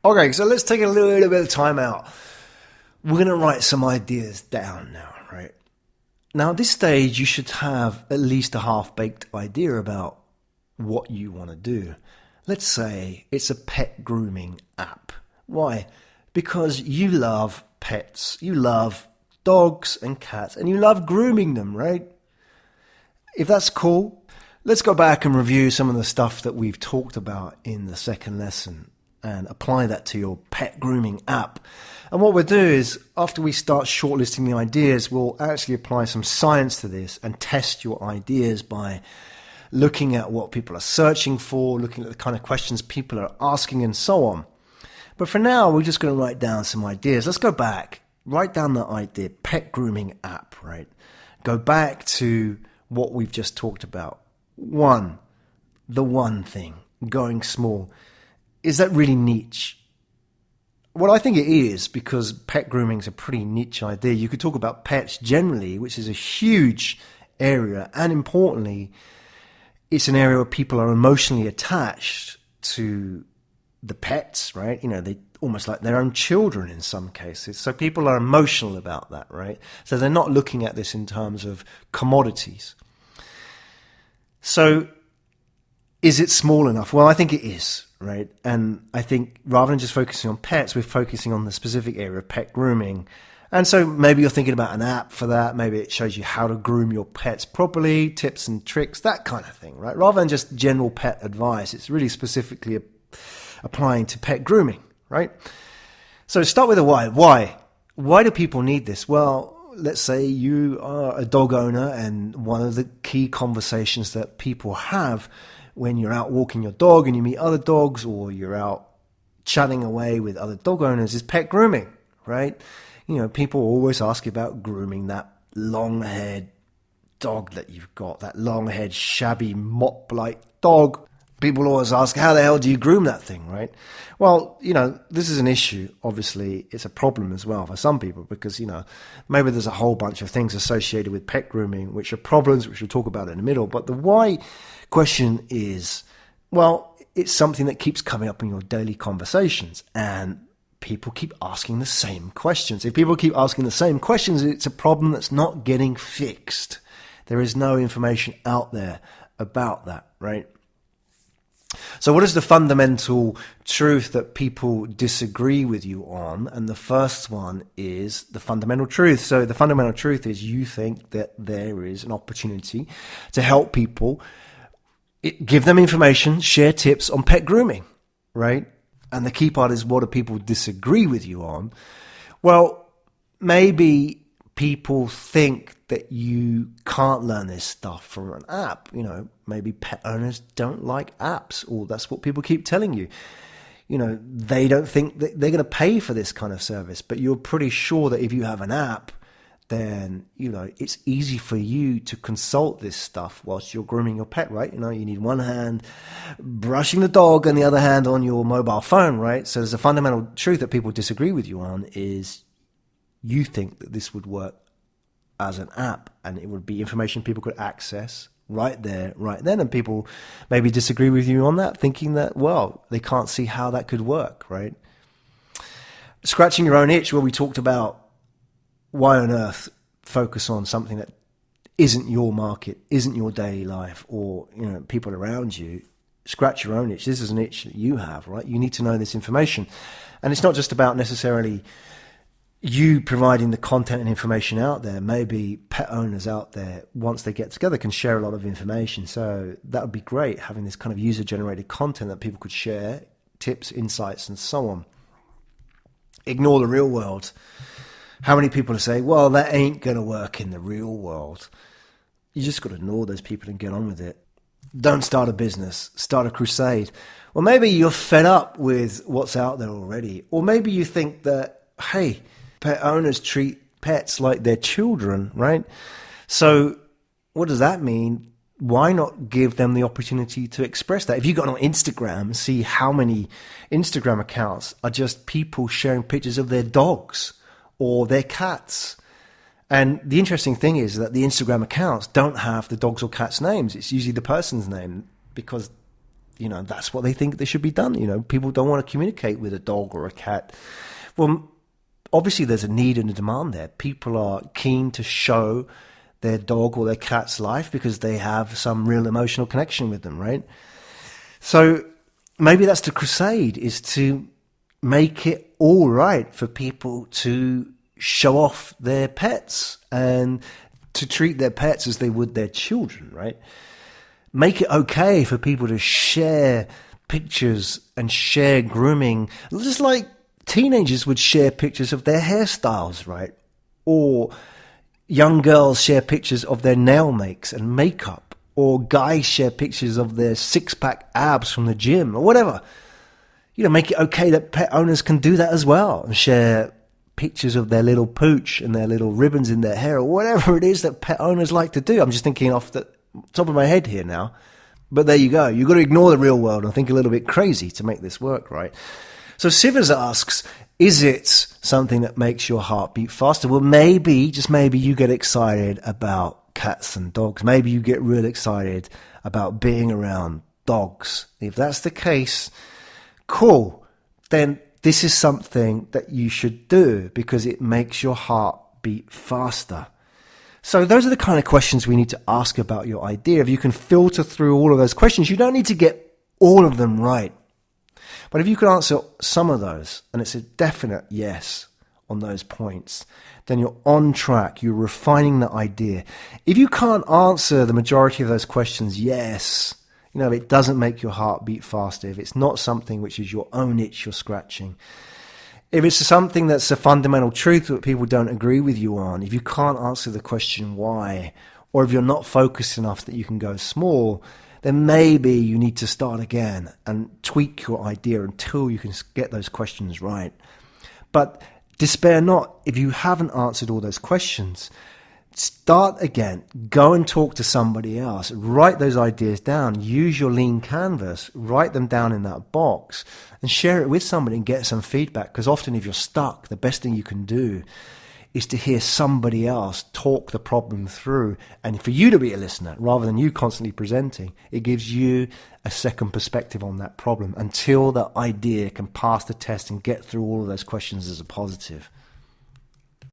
Okay, so let's take a little bit of time out. We're going to write some ideas down now, right? Now, at this stage, you should have at least a half-baked idea about what you want to do. Let's say it's a pet grooming app. Why? Because you love pets. You love dogs and cats, and you love grooming them, right? If that's cool, let's go back and review some of the stuff that we've talked about in the second lesson and apply that to your pet grooming app. And what we'll do is, after we start shortlisting the ideas, we'll actually apply some science to this and test your ideas by looking at what people are searching for, looking at the kind of questions people are asking, and so on. But for now, we're just going to write down some ideas. Let's go back. Write down the idea, pet grooming app, right? Go back to what we've just talked about. One, the one thing, going small. Is that really niche? Well, I think it is, because pet grooming is a pretty niche idea. You could talk about pets generally, which is a huge area, and importantly, it's an area where people are emotionally attached to the pets, right? You know, they almost like their own children in some cases. So people are emotional about that, right? So they're not looking at this in terms of commodities. So is it small enough? Well, I think it is, right? And I think rather than just focusing on pets, we're focusing on the specific area of pet grooming. And so maybe you're thinking about an app for that. Maybe it shows you how to groom your pets properly, tips and tricks, that kind of thing, right? Rather than just general pet advice, it's really specifically applying to pet grooming, right? So start with a why. Why? Why do people need this? Well, let's say you are a dog owner, and one of the key conversations that people have when you're out walking your dog and you meet other dogs, or you're out chatting away with other dog owners, is pet grooming, right? You know, people always ask you about grooming that long-haired dog that you've got, that long-haired, shabby, mop-like dog. People always ask, how the hell do you groom that thing, right? Well, you know, this is an issue. Obviously, it's a problem as well for some people, because, you know, maybe there's a whole bunch of things associated with pet grooming, which are problems, which we'll talk about in the middle. But the why question is, well, it's something that keeps coming up in your daily conversations, and people keep asking the same questions. If people keep asking the same questions, it's a problem that's not getting fixed. There is no information out there about that, right? So what is the fundamental truth that people disagree with you on? And the first one is the fundamental truth. So the fundamental truth is you think that there is an opportunity to help people, give them information, share tips on pet grooming, right? And the key part is, what do people disagree with you on? Well, maybe people think that you can't learn this stuff from an app. You know, maybe pet owners don't like apps, or that's what people keep telling you. You know, they don't think that they're going to pay for this kind of service, but you're pretty sure that if you have an app, then, you know, it's easy for you to consult this stuff whilst you're grooming your pet, right? You know, you need one hand brushing the dog and the other hand on your mobile phone, right? So there's a fundamental truth that people disagree with you on, is you think that this would work as an app, and it would be information people could access right there, right then. And people maybe disagree with you on that, thinking that, well, they can't see how that could work, right? Scratching your own itch, where we talked about why on earth focus on something that isn't your market, isn't your daily life, or, you know, people around you. Scratch your own itch. This is an itch that you have, right? You need to know this information. And it's not just about necessarily you providing the content and information out there. Maybe pet owners out there, once they get together, can share a lot of information. So that would be great, having this kind of user-generated content that people could share, tips, insights, and so on. Ignore the real world. How many people say, well, that ain't going to work in the real world? You just got to ignore those people and get on with it. Don't start a business, start a crusade. Or maybe you're fed up with what's out there already. Or maybe you think that, hey, pet owners treat pets like their children, right? So what does that mean? Why not give them the opportunity to express that? If you go on Instagram, see how many Instagram accounts are just people sharing pictures of their dogs or their cats. And the interesting thing is that the Instagram accounts don't have the dogs or cats' names. It's usually the person's name, because that's what they think they should be done. People don't want to communicate with a dog or a cat. Well, obviously there's a need and a demand there. People are keen to show their dog or their cat's life because they have some real emotional connection with them, right? So maybe that's the crusade, is to make it all right for people to show off their pets and to treat their pets as they would their children, right? Make it okay for people to share pictures and share grooming, just like teenagers would share pictures of their hairstyles, right? Or young girls share pictures of their nail makes and makeup, or guys share pictures of their six-pack abs from the gym, or whatever. Make it okay that pet owners can do that as well and share pictures of their little pooch and their little ribbons in their hair, or whatever it is that pet owners like to do. I'm just thinking off the top of my head here now. But there you go. You've got to ignore the real world and think a little bit crazy to make this work, right? So Sivers asks, is it something that makes your heart beat faster? Well, maybe, just maybe, you get excited about cats and dogs. Maybe you get real excited about being around dogs. If that's the case, cool. Then this is something that you should do because it makes your heart beat faster. So those are the kind of questions we need to ask about your idea. If you can filter through all of those questions, you don't need to get all of them right. But if you can answer some of those, and it's a definite yes on those points, then you're on track. You're refining the idea. If you can't answer the majority of those questions yes, if it doesn't make your heart beat faster, if it's not something which is your own itch you're scratching, if it's something that's a fundamental truth that people don't agree with you on, if you can't answer the question why, or if you're not focused enough that you can go small, then maybe you need to start again and tweak your idea until you can get those questions right. But despair not if you haven't answered all those questions. Start again. Go and talk to somebody else. Write those ideas down. Use your lean canvas. Write them down in that box and share it with somebody and get some feedback. Because often if you're stuck, the best thing you can do is to hear somebody else talk the problem through. And for you to be a listener rather than you constantly presenting, it gives you a second perspective on that problem until the idea can pass the test and get through all of those questions as a positive.